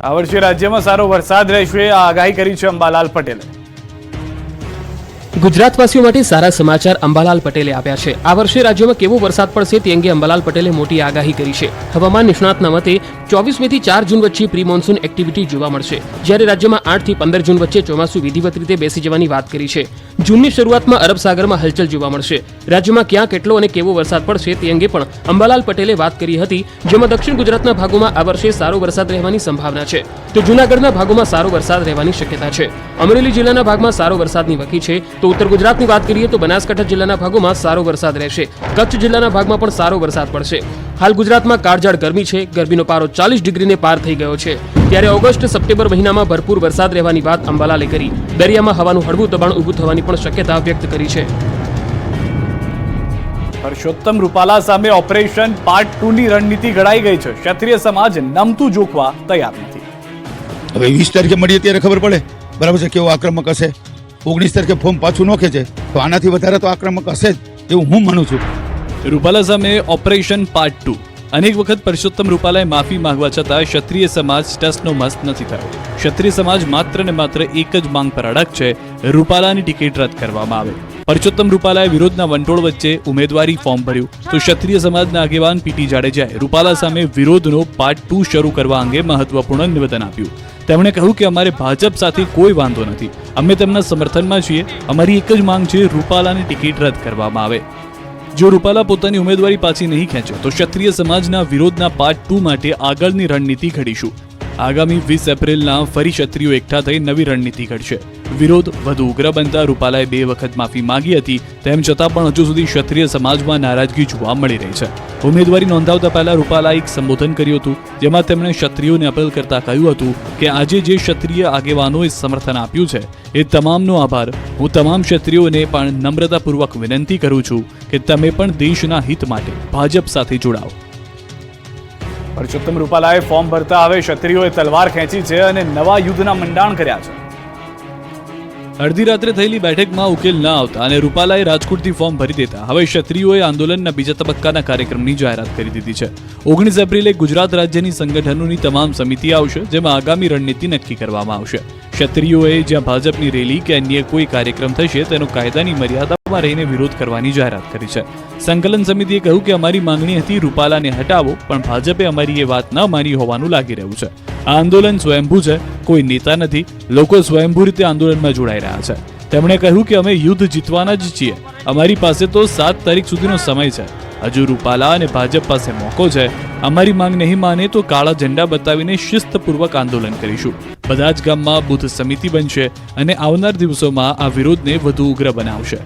આ વર્ષે રાજ્યમાં સારો વરસાદ રહેશે, આ આગાહી કરી છે અંબાલાલ પટેલે. ગુજરાતવાસીઓ માટે સારા સમાચાર અંબાલાલ પટેલે આપ્યા છે. આ વર્ષે રાજ્યમાં કેવો વરસાદ પડશે તે અંગે અંબાલાલ પટેલે મોટી આગાહી કરી છે. હવામાન નિષ્ણાતના મતે 24 મેથી 4 જૂન વચ્ચે પ્રી મોન્સૂન એક્ટિવિટી જોવા મળશે, જ્યારે રાજ્યમાં 8 થી 15 જૂન વચ્ચે ચોમાસું વિધિવત રીતે બેસી જવાની વાત કરી છે. જૂનની શરૂઆતમાં અરબ સાગરમાં હલચલ જોવા મળશે. રાજ્યમાં ક્યાં કેટલો અને કેવો વરસાદ પડશે તે અંગે પણ અંબાલાલ પટેલે વાત કરી હતી, જેમાં દક્ષિણ ગુજરાતના ભાગોમાં આ વર્ષે સારો વરસાદ રહેવાની સંભાવના છે, તો જૂનાગઢના ભાગોમાં સારો વરસાદ રહેવાની શક્યતા છે. અમરેલી જિલ્લાના ભાગમાં સારો વરસાદની વકી છે. તો ઉત્તર ગુજરાતની વાત કરીએ તો બનાસકાંઠા જિલ્લાના ભાગોમાં સારો વરસાદ રહેશે. કચ્છ જિલ્લાના ભાગમાં પણ સારો વરસાદ પડશે. હાલ ગુજરાતમાં કાળઝાળ ગરમી છે. ગરમીનો પારો 40 ડિગ્રીને પાર થઈ ગયો છે, ત્યારે ઓગસ્ટ સપ્ટેમ્બર મહિનામાં ભરપૂર વરસાદ રહેવાની વાત અંબાલાલે કરી. દરિયામાં હવાનું હળવું દબાણ ઊભું થવાની પણ શક્યતા વ્યક્ત કરી છે. પરસોત્તમ રૂપાલા સામે ઓપરેશન પાર્ટ 2 ની રણનીતિ ઘડાઈ ગઈ છે. ક્ષત્રિય સમાજ નમતું જોખવા તૈયાર નથી. હવે 20 તારીખે મળીએ ત્યારે ખબર પડે બરાબર છે કેવો આક્રમક હશે. 19 તારીખે ફોર્મ પાછું નોખે છે તો આનાથી વધારે તો આક્રમક હશે જ, એવું હું માનું છું. રૂપાલા સામે ઓપરેશન પાર્ટ 2. અનેક વખત પરસોત્તમ રૂપાલાએ માફી માંગવા છતાં ક્ષત્રિય સમાજ ટસનો મસ્ત નથી થયો. ક્ષત્રિય સમાજ માત્ર ને માત્ર એક જ માંગ પર અડગ છે, રૂપાલાની ટિકિટ રદ કરવામાં આવે. પરસોત્તમ રૂપાલાએ વિરોધના વંટોળ વચ્ચે ઉમેદવારી ફોર્મ ભર્યું તો ક્ષત્રિય સમાજના આગેવાન પીટી જાડેજાએ રૂપાલા સામે વિરોધનો પાર્ટ 2 શરૂ કરવા અંગે મહત્વપૂર્ણ નિવેદન આપ્યું. તેમણે કહ્યું કે અમારે ભાજપ સાથે કોઈ વાંધો નથી, અમે તેમના સમર્થનમાં છીએ. અમારી એક જ માંગ છે, રૂપાલાની ટિકિટ રદ કરવામાં આવે. જો રૂપાલા પોતાની ઉમેદવારી પાછી નહીં ખેંચે તો ક્ષત્રિય સમાજના વિરોધના પાર્ટ 2 માટે આગળની રણનીતિ ઘડીશું. આગામી 20 એપ્રિલના ફરી ક્ષત્રિયો એકઠા થઈ નવી રણનીતિ ઘડશે. વિરોધ વધુ ઉગ્ર બનતા રૂપાલાએ 2 વખત માફી માંગી હતી, તેમ છતાં પણ હજુ સુધી ક્ષત્રિય સમાજમાં નારાજગી જોવા મળી રહી છે. ઉમેદવારી નોંધાવતા પહેલા રૂપાલાએ એક સંબોધન કર્યું હતું, જેમાં તેમણે ક્ષત્રિયોને અપીલ કરતા કહ્યું હતું કે આજે જે ક્ષત્રિય આગેવાનોએ સમર્થન આપ્યું છે એ તમામનો આભાર. હું તમામ ક્ષત્રિયોને પણ નમ્રતાપૂર્વક વિનંતી કરું છું કે તમે પણ દેશના હિત માટે ભાજપ સાથે જોડાઓ. પરસોત્તમ રૂપાલાએ ફોર્મ ભરતા હવે ક્ષત્રિયોએ તલવાર ખેંચી છે અને નવા યુદ્ધના મંડાણ કર્યા છે. અડધી રાત્રે થયેલી બેઠકમાં ઉકેલ ન આવતા અને રૂપાલાએ રાજકોટથી ફોર્મ ભરી દેતા હવે ક્ષત્રિયોએ આંદોલનના બીજા તબક્કાના કાર્યક્રમની જાહેરાત કરી દીધી છે. 19 એપ્રિલે ગુજરાત રાજ્યની સંગઠનોની તમામ સમિતિ આવશે, જેમાં આગામી રણનીતિ નક્કી કરવામાં આવશે. ક્ષત્રિયોએ જ્યાં ભાજપની રેલી કે અન્ય કોઈ કાર્યક્રમ થશે તેનો કાયદાની મર્યાદામાં રહીને વિરોધ કરવાની જાહેરાત કરી છે. સંકલન સમિતિએ કહ્યું કે અમારી માંગણી હતી રૂપાલાને હટાવો, પણ ભાજપે અમારી એ વાત ન માની હોવાનું લાગી રહ્યું છે. આ આંદોલન સ્વયંભૂ છે, કોઈ નેતા નથી. લોકો સ્વયંભૂ રીતે આંદોલનમાં જોડાઈ રહ્યા છે. તેમણે કહ્યું કે અમે યુદ્ધ જીતવાના જ છીએ. અમારી પાસે તો 7 તારીખ સુધીનો સમય છે. હજુ રૂપાલા અને ભાજપ પાસે મોકો છે. અમારી માંગ નહીં માને તો કાળા ઝંડા બતાવીને શિસ્તપૂર્વક આંદોલન કરીશું. બધા જ ગામમાં બુથ સમિતિ બનશે અને આવનાર દિવસોમાં આ વિરોધને વધુ ઉગ્ર બનાવશે.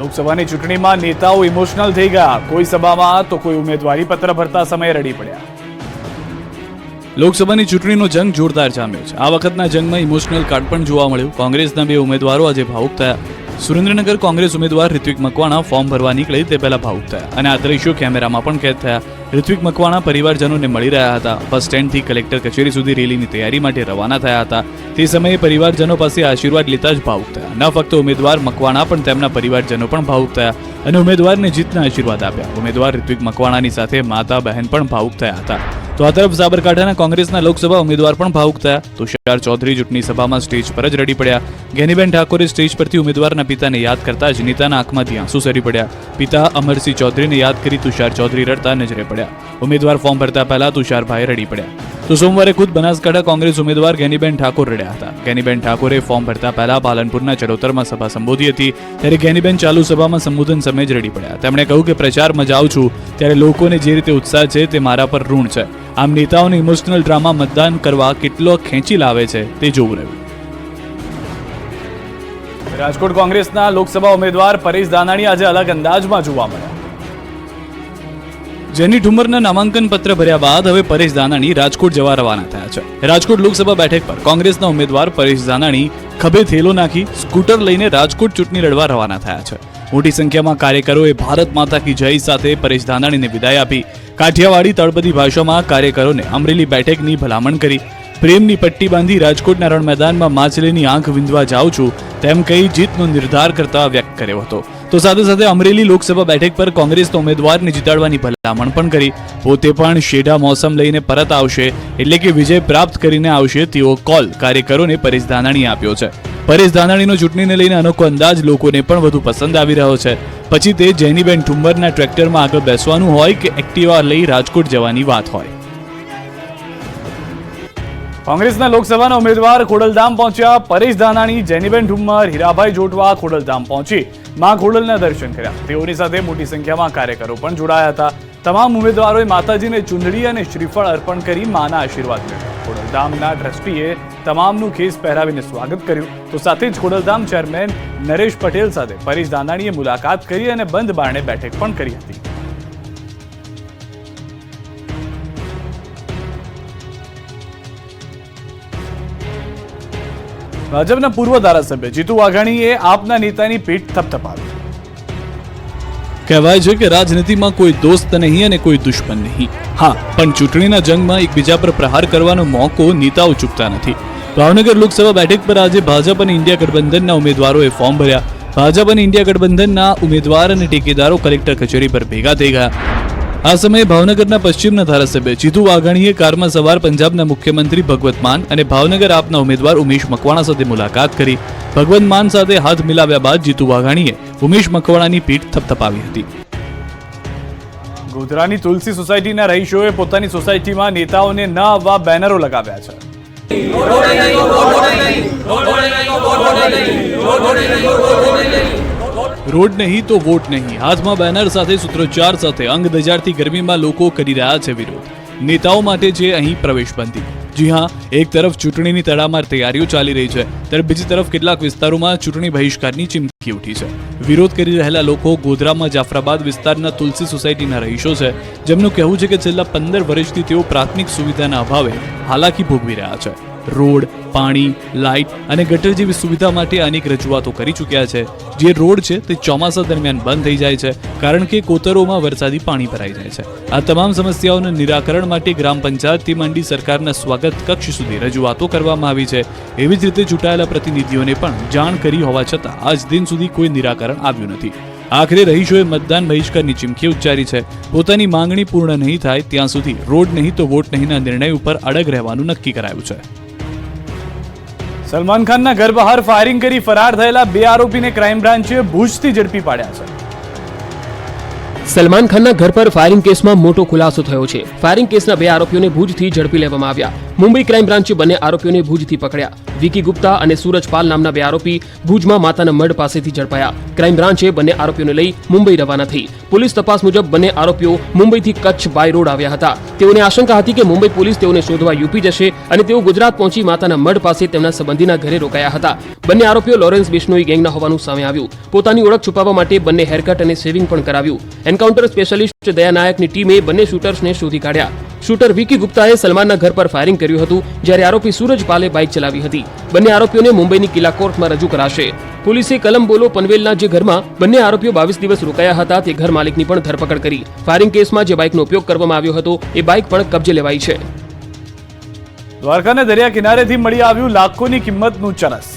લોકસભાની ચૂંટણીમાં નેતાઓ ઇમોશનલ થઈ ગયા. કોઈ સભામાં તો કોઈ ઉમેદવારી પત્ર ભરતા સમયે રડી પડ્યા. લોકસભાની ચૂંટણીનો જંગ જોરદાર જામ્યો છે. આ વખતના જંગમાં ઇમોશનલ કાર્ડ પણ જોવા મળ્યું. કોંગ્રેસના 2 ઉમેદવારો આજે ભાવુક થયા. સુરેન્દ્રનગર કોંગ્રેસ ઉમેદવાર ઋત્વિક મકવાણા ફોર્મ ભરવા નીકળે તે પહેલા ભાવુક થયા અને આ દ્રશ્યો કેમેરામાં પણ કેદ થયા. ઋત્વિક મકવાણા પરિવારજનોને મળી રહ્યા હતા. બસ સ્ટેન્ડથી કલેક્ટર કચેરી સુધી રેલીની તૈયારી માટે રવાના થયા હતા. તે સમયે પરિવારજનો પાસે આશીર્વાદ લેતા જ ભાવુક થયા. ન ફક્ત ઉમેદવાર મકવાણા પણ તેમના પરિવારજનો પણ ભાવુક થયા અને ઉમેદવારને જીતના આશીર્વાદ આપ્યા. ઉમેદવાર ઋત્વિક મકવાણાની સાથે માતા બહેન પણ ભાવુક થયા હતા. તો આ તરફ સાબરકાંઠાના કોંગ્રેસના લોકસભા ઉમેદવાર પણ ભાવુક થયા. તુષાર ચૌધરી ચૂંટણી સભામાં સ્ટેજ પર જ રડી પડ્યા. ગેનીબેન ઠાકોરે સ્ટેજ પરથી ઉમેદવારના પિતાને યાદ કરતા જ નેતાના આંખમાંથી આંસુ સરી પડ્યા. પિતા અમરસિંહ ચૌધરીને યાદ કરી તુષાર ચૌધરી રડતા નજરે પડ્યા. ઉમેદવાર ફોર્મ ભરતા પહેલા તુષારભાઈ રડી પડ્યા. તો સોમવારે ખુદ બનાસકાંઠા કોંગ્રેસ ઉમેદવાર ગેનીબેન ઠાકોર રડ્યા હતા. ગેનીબેન ઠાકોરે ફોર્મ ભરતા પહેલા પાલનપુરના ચડોતરમાં સભા સંબોધી હતી, ત્યારે ગેનીબેન ચાલુ સભામાં સંબોધન સમયે જ રડી પડ્યા. તેમણે કહ્યું કે પ્રચારમાં જાઉં છું ત્યારે લોકોને જે રીતે ઉત્સાહ છે તે મારા પર ઋણ છે. આમ નેતાઓને ઇમોશનલ ડ્રામા મતદાન કરવા કેટલો ખેંચી લાવે છે તે જોવું રહ્યું. રાજકોટ કોંગ્રેસના લોકસભા ઉમેદવાર પરેશ ધાનાણી આજે અલગ અંદાજમાં જોવા મળ્યા. જેની ઠુમરના નામાંકન પત્ર ભર્યા બાદ હવે પરેશ ધાનાણી રાજકોટ જવા રવાના થયા છે. રાજકોટ લોકસભા બેઠક પર કોંગ્રેસના ઉમેદવાર પરેશ ધાનાણી ખભે થેલો નાખી સ્કૂટર લઈને રાજકોટ ચૂંટણી લડવા રવાના થયા છે. મોટી સંખ્યામાં કાર્યકરોએ ભારત માતા કી જય સાથે પરેશ ધાનાણીને વિદાય આપી. કાઠિયાવાડી તળપદી ભાષામાં કાર્યકરોને અમરેલી બેઠકની ભલામણ કરી. પ્રેમની પટ્ટી બાંધી રાજકોટના રણ મેદાનમાં માછલીની આંખ વિંધવા જાઉં છું તેમ કહી જીતનો નિર્ધાર કરતા વ્યક્ત કર્યો હતો. તો સાથે સાથે અમરેલી લોકસભા બેઠક પર કોંગ્રેસના ઉમેદવારને જીતાડવાની ભલામણ પણ કરી. પોતે પણ શેઢા મોસમ લઈને પરત આવશે એટલે કે વિજય પ્રાપ્ત કરીને આવશે તેવો કોલ કાર્યકરોને પરેશ ધાનાણીએ આપ્યો છે. પરેશ ધાનાણીનો ચૂંટણીને લઈને અનોખો અંદાજ લોકોને પણ વધુ પસંદ આવી રહ્યો છે. પછી તે જેનીબેન ઠુંબરના ટ્રેક્ટરમાં આગળ બેસવાનું હોય કે એક્ટિવા લઈ રાજકોટ જવાની વાત હોય. કોંગ્રેસના લોકસભાના ઉમેદવાર ખોડલધામ પહોંચ્યા. પરેશ ધાનાણી, જેનીબેન ઠુમ્મર, હીરાભાઈ જોટવા ખોડલધામ પહોંચી માં ખોડલના દર્શન કર્યા. તેઓની સાથે મોટી સંખ્યામાં કાર્યકરો પણ જોડાયા હતા. તમામ ઉમેદવારોએ માતાજીને ચુંદડી અને શ્રીફળ અર્પણ કરી માના આશીર્વાદ મેળવ્યા. ખોડલધામના ટ્રસ્ટીએ તમામનું ખેસ પહેરાવીને સ્વાગત કર્યું. તો સાથે જ ખોડલધામ ચેરમેન નરેશ પટેલ સાથે પરેશ ધાનાણીએ મુલાકાત કરી અને બંધ બારણે બેઠક પણ કરી હતી. ભાજપના પૂર્વ ધારાસભ્ય જીતુ વાઘાણીએ આપના નેતાની પીઠ થપથપાવી. કહેવાય છે કે રાજનીતિમાં કોઈ દોસ્ત નહીં અને કોઈ દુશ્મન નહીં. હા, પણ ચૂંટણીના જંગમાં એકબીજા પર પ્રહાર કરવાનો મોકો નેતાઓ ચૂકતા નથી. ભાવનગર લોકસભા બેઠક પર આજે ભાજપ અને ઇન્ડિયા ગઠબંધનના ઉમેદવારોએ ફોર્મ ભર્યા. ભાજપ અને ઇન્ડિયા ગઠબંધનના ઉમેદવાર અને ટેકેદારો કલેક્ટર કચેરી પર ભેગા થઈ ગયા. આ સમયે ભાવનગરના પશ્ચિમના ધારાસભ્ય જીતુ વાઘાણીએ કારમાં સવાર પંજાબના મુખ્યમંત્રી ભગવત માન અને ભાવનગર આપના ઉમેદવાર ઉમેશ મકવાણા સાથે મુલાકાત કરી. ભગવત માન સાથે હાથ મિલાવ્યા બાદ જીતુ વાઘાણીએ ઉમેશ મકવાણાની પીઠ થપથપાવી હતી. ગોધરાની તુલસી સોસાયટીના રહીશોએ પોતાની સોસાયટીમાં નેતાઓને ન આવવા બેનરો લગાવ્યા છે. રોડ નહીં તો વોટ નહીં, હાથમાં બેનર સાથે સૂત્રોચ્ચાર સાથે અંગ દજાડતી ગરમીમાં લોકો કરી રહ્યા છે વિરોધ. નેતાઓ માટે છે અહીં પ્રવેશબંધી. જી હા, એક તરફ ચૂંટણીની તડામાર તૈયારીઓ ચાલી રહી છે, ત્યારે બીજી તરફ કેટલાક વિસ્તારોમાં ચૂંટણી બહિષ્કારની ચીમકી ઉઠી છે. વિરોધ કરી રહેલા લોકો ગોધરામાં જાફરાબાદ વિસ્તારના તુલસી સોસાયટીના રહીશો છે, જેમનું કહેવું છે કે છેલ્લા 15 વર્ષથી તેઓ પ્રાથમિક સુવિધાના અભાવે હાલાકી ભોગવી રહ્યા છે. રોડ, પાણી, લાઇટ અને ગટર જેવી સુવિધા માટે અનેક રજૂઆતો કરી ચૂક્યા છે. જે રોડ છે તે ચોમાસા દરમિયાન બંધ થઈ જાય છે કારણ કે કોતરોમાં વરસાદી પાણી ભરાઈ જાય છે. આ તમામ સમસ્યાઓના નિરાકરણ માટે ગ્રામ પંચાયતથી માંડી સરકારના સ્વાગત કક્ષ સુધી રજૂઆતો કરવામાં આવી છે. એવી જ રીતે ચૂંટાયેલા પ્રતિનિધિઓને પણ જાણ કરી હોવા છતાં આજ દિન સુધી કોઈ નિરાકરણ આવ્યું નથી. આખરે રહીશોએ મતદાન બહિષ્કારની ચીમકી ઉચ્ચારી છે. પોતાની માંગણી પૂર્ણ નહીં થાય ત્યાં સુધી રોડ નહીં તો વોટ નહીંના નિર્ણય ઉપર અડગ રહેવાનું નક્કી કરાયું છે. સલમાન ખાનના ઘર બહાર ફાયરિંગ કરી ફરાર થયેલા 2 આરોપીને ક્રાઇમ બ્રાન્ચે ભુજથી ઝડપી પાડ્યા છે. સલમાન ખાનના ઘર પર ફાયરિંગ કેસમાં મોટો ખુલાસો થયો છે. ફાયરિંગ કેસના 2 આરોપીઓને ભુજથી ઝડપી લેવામાં આવ્યા. મુંબઈ ક્રાઇમ બ્રાન્ચે બંને આરોપીઓને ભુજથી પકડ્યા. વિકી ગુપ્તા અને સૂરજ પાલ નામના 2 આરોપી ભુજમાં માતાના મઢ પાસેથી ઝડપાયા. ક્રાઇમ બ્રાન્ચે બંને આરોપીઓને લઈ મુંબઈ રવાના થઈ. પોલીસ તપાસ મુજબ બંને આરોપીઓ મુંબઈથી કચ્છ બાય રોડ આવ્યા હતા. તેઓને આશંકા હતી કે મુંબઈ પોલીસ તેઓને શોધવા યુપી જશે અને તેઓ ગુજરાત પહોંચી માતાના મઢ પાસે તેમના સંબંધીના ઘરે રોકાયા હતા. બંને આરોપીઓ લોરેન્સ બિશ્નોઈ ગેંગના હોવાનું સામે આવ્યું. પોતાની ઓળખ છુપાવવા માટે બંને હેરકટ અને શેવિંગ પણ કરાવ્યું. એન્કાઉન્ટર સ્પેશિયાલિસ્ટ દયા નાયકની ટીમે બંને શૂટર્સને શોધી કાઢ્યા. શૂટર વિકી ગુપ્તાએ સલમાનના ઘર પર ફાયરિંગ કર્યું હતું, જ્યારે આરોપી સૂરજ પાલે બાઇક ચલાવી હતી. બંને આરોપીઓને મુંબઈની કિલ્લા કોર્ટમાં રજૂ કરાશે. પોલીસે કલમ્બોલો પનવેલના જે ઘરમાં બંને આરોપીઓ 22 દિવસ રોકાયા હતા તે ઘર માલિકની પણ ધરપકડ કરી. ફાયરિંગ કેસમાં જે બાઇકનો ઉપયોગ કરવામાં આવ્યો હતો એ બાઇક પણ કબજે લેવાઈ છે. દ્વારકાના દરિયા કિનારેથી મળી આવ્યું લાખોની કિંમતનું ચરસ.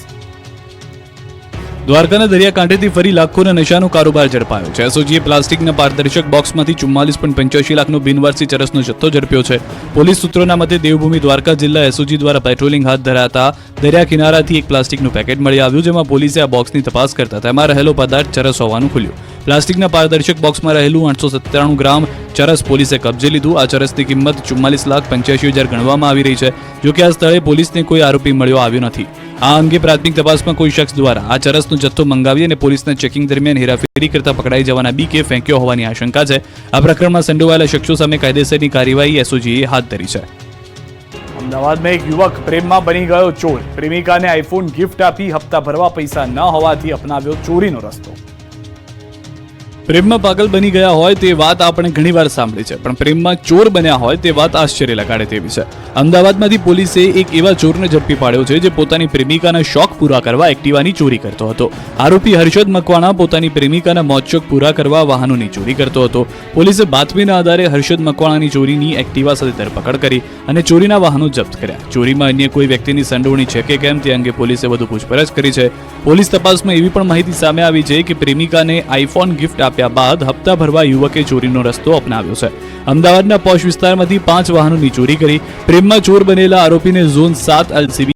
દ્વારકાના દરિયાકાંઠેથી ફરી લાખોના નશાનો કારોબાર ઝડપાયો છે. એસઓજીએ પ્લાસ્ટિકના પારદર્શક બોક્સમાંથી 44.85 લાખનો બિનવારસી ચરસનો જથ્થો ઝડપ્યો છે. પોલીસ સૂત્રોના મતે દેવભૂમિ દ્વારકા જિલ્લા એસઓજી દ્વારા પેટ્રોલિંગ હાથ ધરાતા દરિયા કિનારાથી એક પ્લાસ્ટિકનું પેકેટ મળી આવ્યું, જેમાં પોલીસે આ બોક્સની તપાસ કરતા તેમાં રહેલો પદાર્થ ચરસ હોવાનું ખુલ્યું. પ્લાસ્ટિકના પારદર્શક બોક્સમાં રહેલું 897 ગ્રામ ચરસ પોલીસે કબજે લીધું. આ ચરસની કિંમત 44,85,000 ગણવામાં આવી રહી છે. જોકે આ સ્થળે પોલીસને કોઈ આરોપી મળ્યો આવ્યો નથી. આ અંગે પ્રાથમિક તપાસમાં કોઈ શખ્સ દ્વારા આ ચરસનો જથ્થો મંગાવી અને પોલીસના ચેકિંગ દરમિયાન હેરાફેરી કરતા પકડાઈ જવાના બીકે ફેંક્યો હોવાની આશંકા છે. આ પ્રકરણમાં સંડોવાયેલા શખ્સો સામે કાયદેસરની કાર્યવાહી એસઓજીએ હાથ ધરી છે. અમદાવાદમાં એક યુવક પ્રેમમાં બની ગયો ચોર. પ્રેમિકાને આઈફોન ગિફ્ટ આપી હપ્તા ભરવા પૈસા ન હોવાથી અપનાવ્યો ચોરીનો રસ્તો. પ્રેમમાં પાગલ બની ગયા હોય તે વાત આપણે ઘણીવાર સાંભળી છે, પણ પ્રેમમાં ચોર બન્યા હોય તે વાત આશ્ચર્ય લગાડે તેવી છે. અમદાવાદમાંથી પોલીસે એક એવા ચોરને ઝડપી પાડ્યો છે જે પોતાની પ્રેમિકાના શોખ પૂરા કરવા એક્ટિવાની ચોરી કરતો હતો. આરોપી હર્ષદ મકવાણા પોતાની પ્રેમિકાના મોજશોખ પૂરા કરવા વાહનોની ચોરી કરતો હતો. પોલીસે બાતમીના આધારે હર્ષદ મકવાણાની ચોરીની એક્ટિવા સાથે ધરપકડ કરી અને ચોરીના વાહનો જપ્ત કર્યા. ચોરીમાં અન્ય કોઈ વ્યક્તિની સંડોવણી છે કે કેમ તે અંગે પોલીસે વધુ પૂછપરછ કરી છે. પોલીસ તપાસમાં એવી પણ માહિતી સામે આવી છે કે પ્રેમિકાને આઈફોન ગિફ્ટ આપ્યા બાદ હપ્તા ભરવા યુવકે ચોરીનો રસ્તો અપનાવ્યો છે. અમદાવાદના પોશ વિસ્તારમાંથી 5 વાહનોની ચોરી કરી પ્રેમમાં ચોર બનેલા આરોપીને ઝોન 7 LCB